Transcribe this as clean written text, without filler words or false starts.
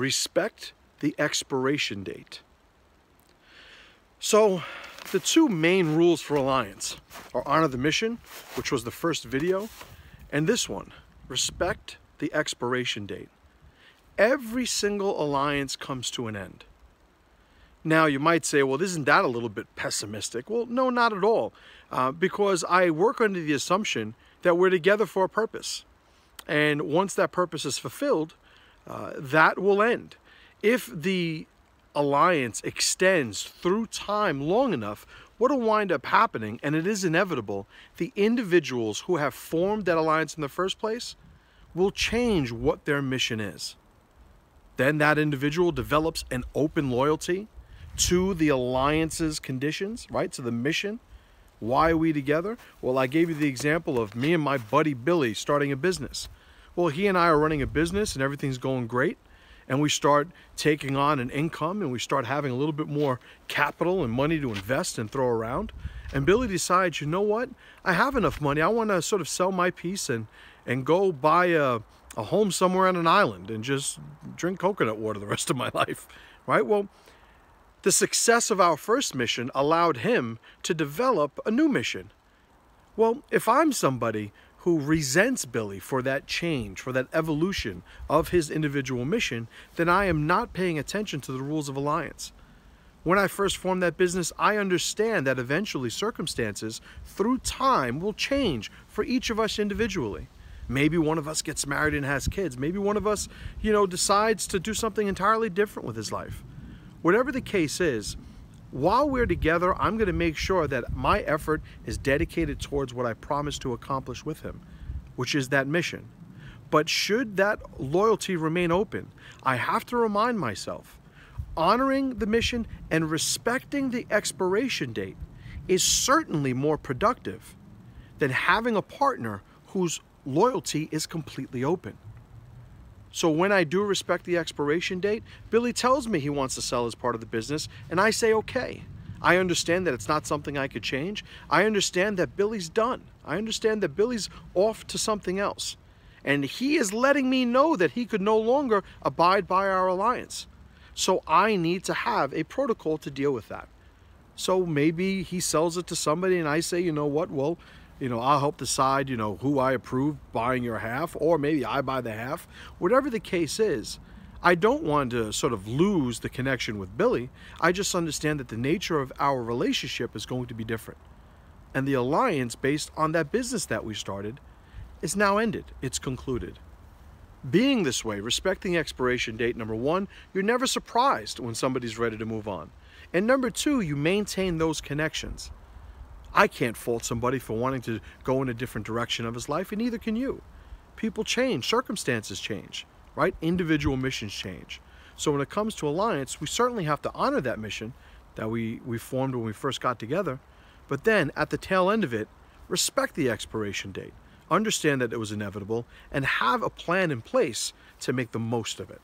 respect the expiration date. So the two main rules for alliance are honor the mission, which was the first video, and this one, respect the expiration date. Every single alliance comes to an end. Now you might say, well, isn't that a little bit pessimistic? Well, no, not at all, because I work under the assumption that we're together for a purpose. And once that purpose is fulfilled, that will end. If the alliance extends through time long enough, what will wind up happening, and it is inevitable, the individuals who have formed that alliance in the first place will change what their mission is. Then that individual develops an open loyalty to the alliance's conditions, right? To the mission. Why are we together? Well, I gave you the example of me and my buddy Billy starting a business. Well, he and I are running a business and everything's going great. And we start taking on an income and we start having a little bit more capital and money to invest and throw around. And Billy decides, you know what? I have enough money. I want to sort of sell my piece and go buy a home somewhere on an island and just drink coconut water the rest of my life, right? Well, the success of our first mission allowed him to develop a new mission. Well, if I'm somebody who resents Billy for that change, for that evolution of his individual mission, then I am not paying attention to the rules of alliance. When I first formed that business, I understand that eventually circumstances through time will change for each of us individually. Maybe one of us gets married and has kids. Maybe one of us, decides to do something entirely different with his life. Whatever the case is, while we're together, I'm going to make sure that my effort is dedicated towards what I promised to accomplish with him, which is that mission. But should that loyalty remain open, I have to remind myself, honoring the mission and respecting the expiration date is certainly more productive than having a partner whose loyalty is completely open. So when I do respect the expiration date, Billy tells me he wants to sell as part of the business, and I say, okay. I understand that it's not something I could change. I understand that Billy's done. I understand that Billy's off to something else. And he is letting me know that he could no longer abide by our alliance. So I need to have a protocol to deal with that. So maybe he sells it to somebody and I say, you know what, well, I'll help decide, who I approve buying your half, or maybe I buy the half. Whatever the case is, I don't want to sort of lose the connection with Billy. I just understand that the nature of our relationship is going to be different. And the alliance based on that business that we started is now ended. It's concluded. Being this way, respecting the expiration date, number one, you're never surprised when somebody's ready to move on. And number two, you maintain those connections. I can't fault somebody for wanting to go in a different direction of his life, and neither can you. People change, circumstances change, right? Individual missions change. So when it comes to alliance, we certainly have to honor that mission that we formed when we first got together, but then at the tail end of it, respect the expiration date, understand that it was inevitable, and have a plan in place to make the most of it.